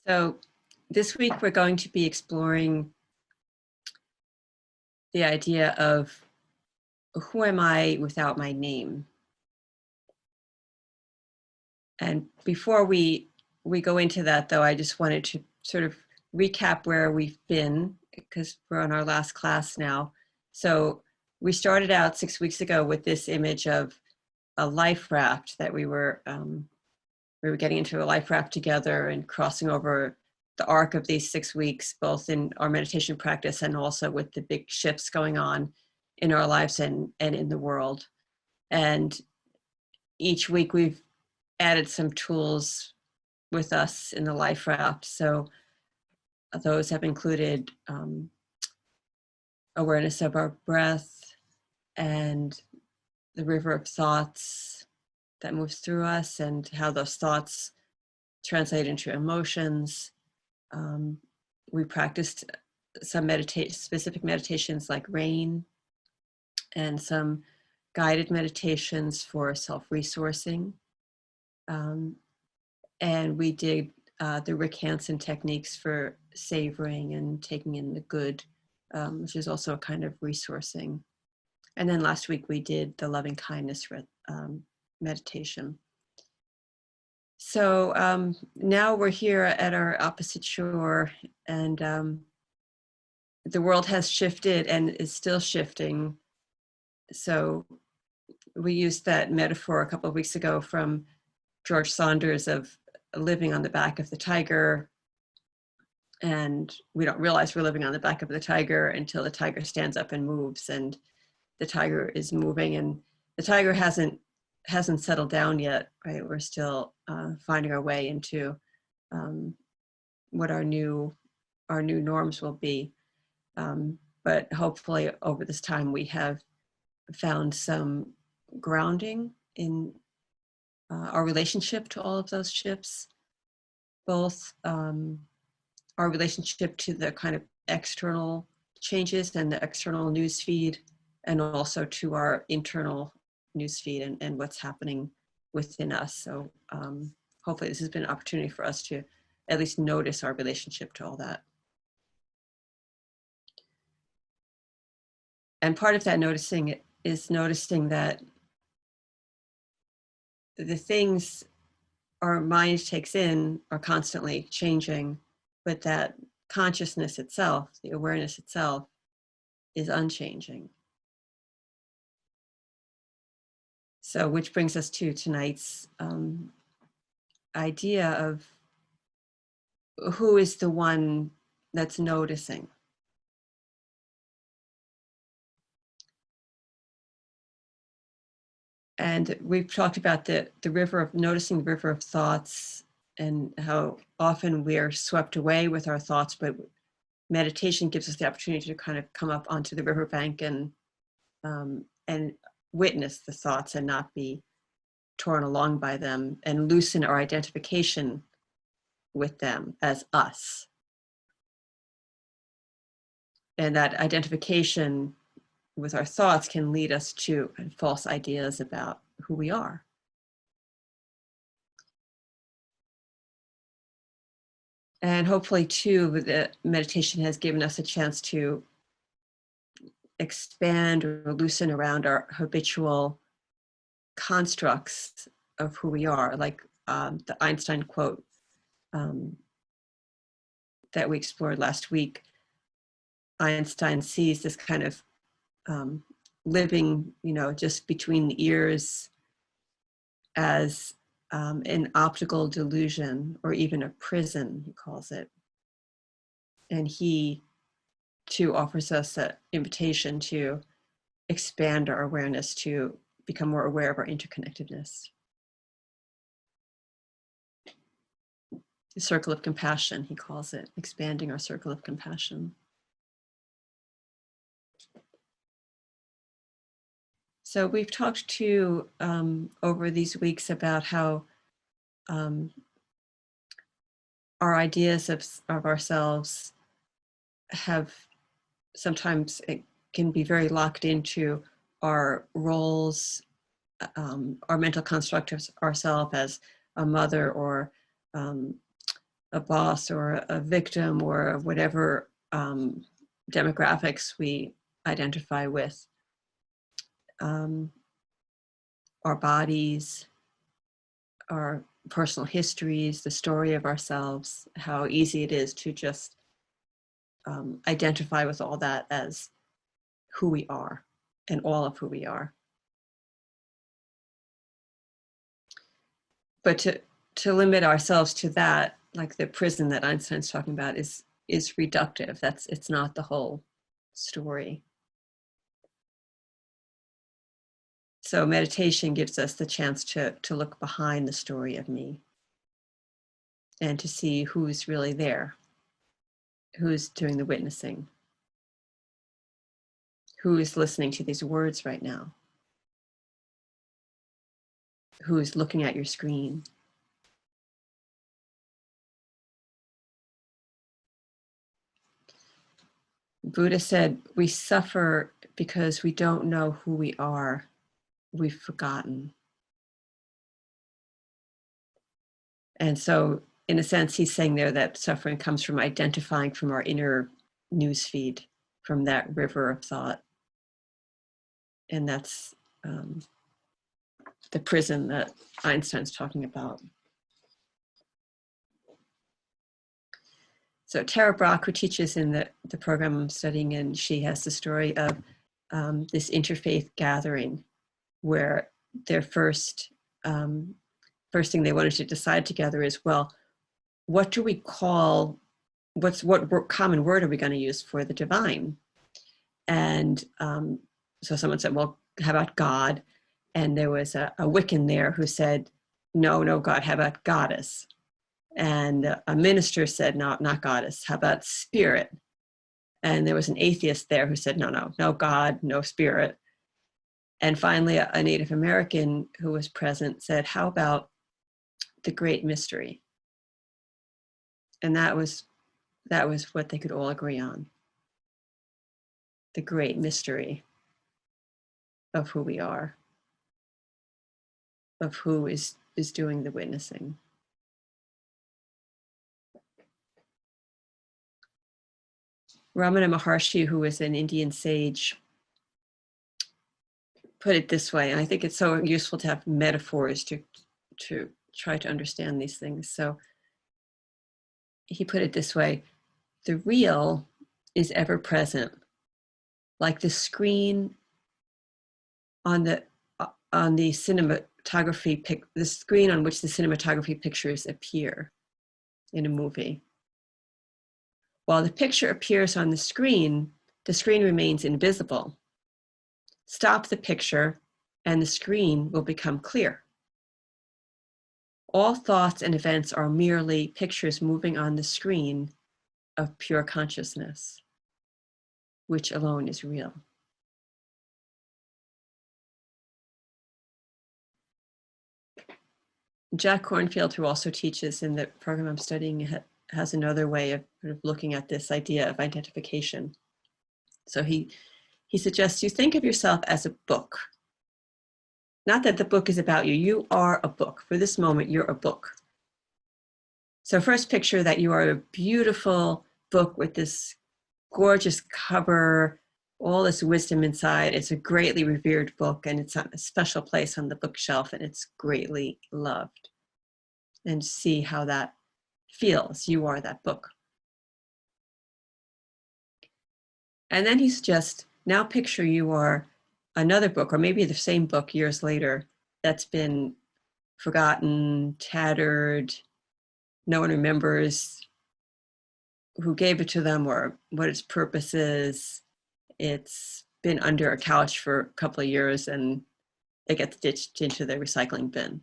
So this week we're going to be exploring the idea of who am I without my name? And before we go into that, though, I just wanted to sort of recap where we've been because we're on our last class now. So we started out 6 weeks ago with this image of a life raft that we were getting into a life raft together and crossing over the arc of these 6 weeks, both in our meditation practice and also with the big shifts going on in our lives and in the world. And each week we've added some tools with us in the life raft. So those have included awareness of our breath and the river of thoughts that moves through us and how those thoughts translate into emotions. We practiced some specific meditations like rain and some guided meditations for self-resourcing. And we did the Rick Hansen techniques for savoring and taking in the good, which is also a kind of resourcing. And then last week we did the loving kindness meditation. So now we're here at our opposite shore, and the world has shifted and is still shifting. So we used that metaphor a couple of weeks ago from George Saunders of living on the back of the tiger. And we don't realize we're living on the back of the tiger until the tiger stands up and moves, and the tiger is moving, and the tiger hasn't settled down yet, right? We're still finding our way into what our new norms will be. But hopefully over this time we have found some grounding in our relationship to all of those shifts, both our relationship to the kind of external changes and the external news feed, and also to our internal newsfeed and what's happening within us. So hopefully this has been an opportunity for us to at least notice our relationship to all that. And part of that noticing is noticing that the things our mind takes in are constantly changing, but that consciousness itself, the awareness itself, is unchanging. So, which brings us to tonight's idea of who is the one that's noticing. And we've talked about the river of noticing, the river of thoughts, and how often we are swept away with our thoughts, but meditation gives us the opportunity to kind of come up onto the riverbank and witness the thoughts and not be torn along by them, and loosen our identification with them as us. And that identification with our thoughts can lead us to false ideas about who we are. And hopefully too, the meditation has given us a chance to expand or loosen around our habitual constructs of who we are, like the Einstein quote that we explored last week. Einstein sees this kind of living, just between the ears as an optical delusion, or even a prison, he calls it. And he too offers us an invitation to expand our awareness, to become more aware of our interconnectedness. The circle of compassion, he calls it, expanding our circle of compassion. So we've talked too over these weeks about how our ideas of ourselves have sometimes, it can be very locked into our roles, our mental construct of ourselves as a mother, or a boss or a victim or whatever demographics we identify with, our bodies, our personal histories, the story of ourselves, how easy it is to just identify with all that as who we are and all of who we are. But to limit ourselves to that, like the prison that Einstein's talking about, is reductive. It's not the whole story. So meditation gives us the chance to look behind the story of me and to see who's really there, who's doing the witnessing, who is listening to these words right now, who is looking at your screen. Buddha said, we suffer because we don't know who we are. We've forgotten. And so, in a sense, he's saying there that suffering comes from identifying from our inner newsfeed, from that river of thought. And that's the prison that Einstein's talking about. So Tara Brach, who teaches in the program I'm studying in, she has the story of this interfaith gathering where their first thing they wanted to decide together is, well, what do we call, what common word are we going to use for the divine? And so someone said, well, how about God? And there was a Wiccan there who said, no, God, how about goddess? And a minister said, no, not goddess, how about spirit? And there was an atheist there who said, no God, no spirit. And finally, a Native American who was present said, how about the great mystery? And that was what they could all agree on. The great mystery of who we are, of who is doing the witnessing. Ramana Maharshi, who was an Indian sage, put it this way, and I think it's so useful to have metaphors to try to understand these things. So he put it this way: the real is ever present, like the screen on the cinematography the screen on which the cinematography pictures appear in a movie. While the picture appears on the screen remains invisible. Stop the picture and the screen will become clear. All thoughts and events are merely pictures moving on the screen of pure consciousness, which alone is real. Jack Kornfield, who also teaches in the program I'm studying, has another way of looking at this idea of identification. So he suggests you think of yourself as a book. Not that the book is about you. You are a book. For this moment, you're a book. So first picture that you are a beautiful book with this gorgeous cover, all this wisdom inside. It's a greatly revered book, and it's on a special place on the bookshelf, and it's greatly loved. And see how that feels. You are that book. And then he suggests, now picture you are another book, or maybe the same book years later, that's been forgotten, tattered, no one remembers who gave it to them or what its purpose is. It's been under a couch for a couple of years and it gets ditched into the recycling bin.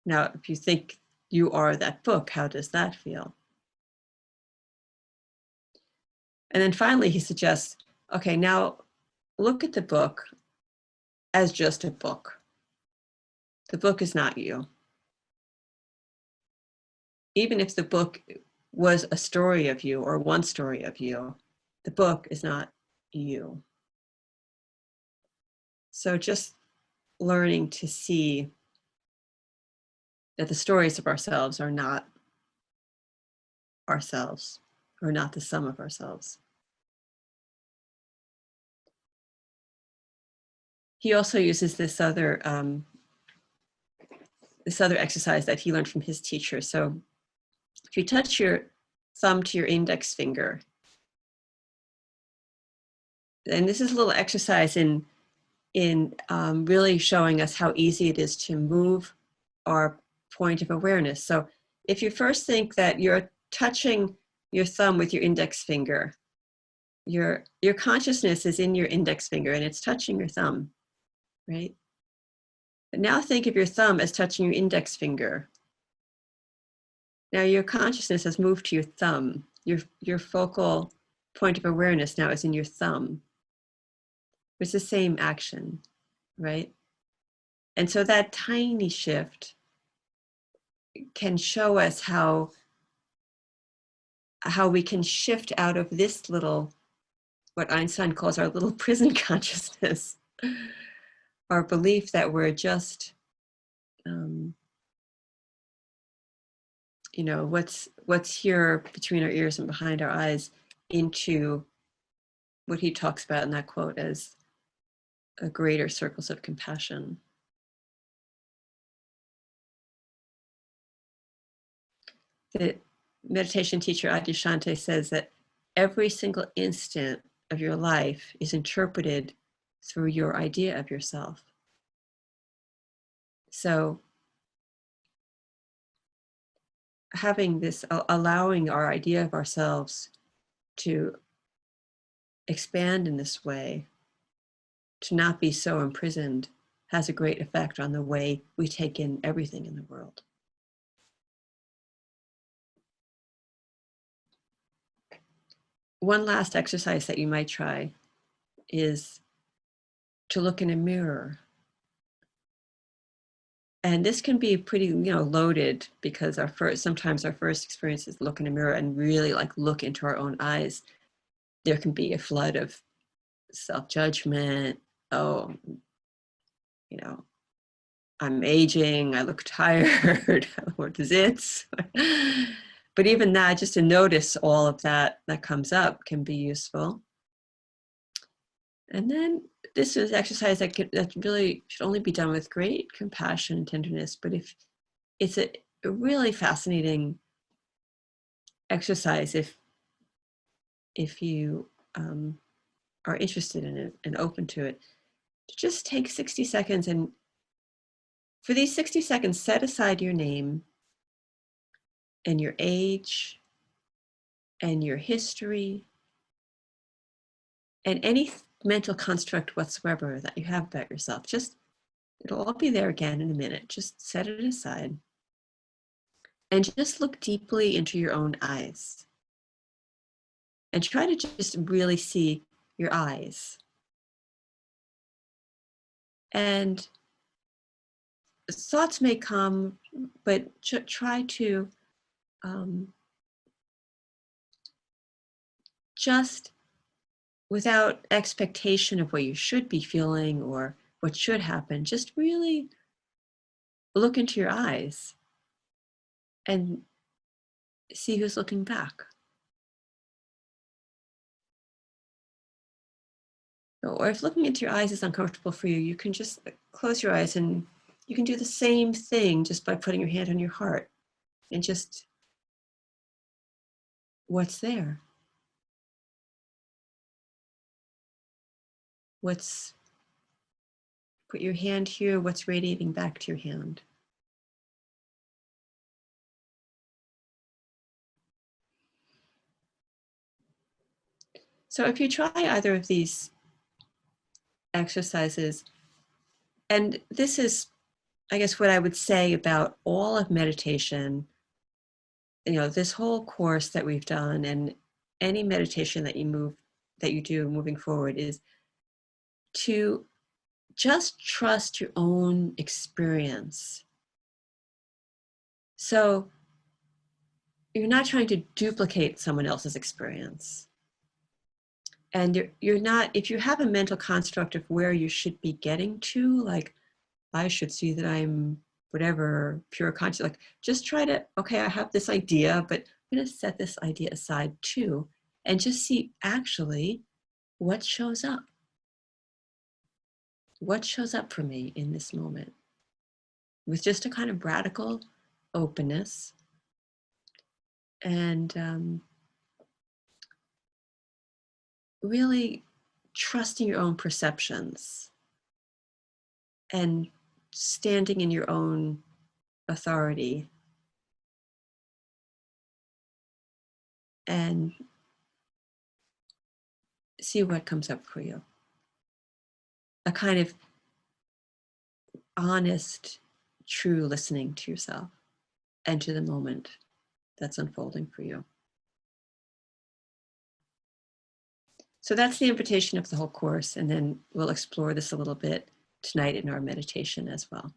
Now, if you think you are that book, how does that feel? And then finally, he suggests, okay, now look at the book as just a book. The book is not you. Even if the book was a story of you or one story of you, the book is not you. So just learning to see that the stories of ourselves are not ourselves, or not the sum of ourselves. He also uses this other exercise that he learned from his teacher. So if you touch your thumb to your index finger, and this is a little exercise in really showing us how easy it is to move our point of awareness. So if you first think that you're touching your thumb with your index finger, your consciousness is in your index finger and it's touching your thumb, right? But now think of your thumb as touching your index finger. Now your consciousness has moved to your thumb. Your focal point of awareness now is in your thumb. It's the same action, right? And so that tiny shift can show us how we can shift out of this little, what Einstein calls our little prison consciousness, our belief that we're just, what's here between our ears and behind our eyes, into what he talks about in that quote as a greater circles of compassion. The meditation teacher Adyashanti says that every single instant of your life is interpreted through your idea of yourself. So having this, allowing our idea of ourselves to expand in this way, to not be so imprisoned, has a great effect on the way we take in everything in the world. One last exercise that you might try is to look in a mirror. And this can be pretty, loaded, because sometimes our first experience is look in a mirror and really look into our own eyes. There can be a flood of self-judgment. Oh, I'm aging, I look tired, what is it? But even that, just to notice all of that comes up, can be useful. And then this is exercise that really should only be done with great compassion and tenderness. But if it's a really fascinating exercise, if you are interested in it and open to it, to just take 60 seconds, and for these 60 seconds, set aside your name and your age and your history and any mental construct whatsoever that you have about yourself. It'll all be there again in a minute. Just set it aside and just look deeply into your own eyes and try to just really see your eyes. And thoughts may come, but try to just, without expectation of what you should be feeling or what should happen, just really look into your eyes and see who's looking back. Or if looking into your eyes is uncomfortable for you, you can just close your eyes, and you can do the same thing just by putting your hand on your heart and just, what's there? Put your hand here, what's radiating back to your hand? So if you try either of these exercises, and this is, I guess, what I would say about all of meditation, this whole course that we've done, and any meditation that you do moving forward, is to just trust your own experience. So you're not trying to duplicate someone else's experience. And you're not, if you have a mental construct of where you should be getting to, like, I should see that I'm whatever, pure conscious, just try to, okay, I have this idea, but I'm going to set this idea aside too, and just see actually what shows up. What shows up for me in this moment with just a kind of radical openness and really trusting your own perceptions and standing in your own authority and see what comes up for you. A kind of honest, true listening to yourself and to the moment that's unfolding for you. So that's the invitation of the whole course. And then we'll explore this a little bit tonight in our meditation as well.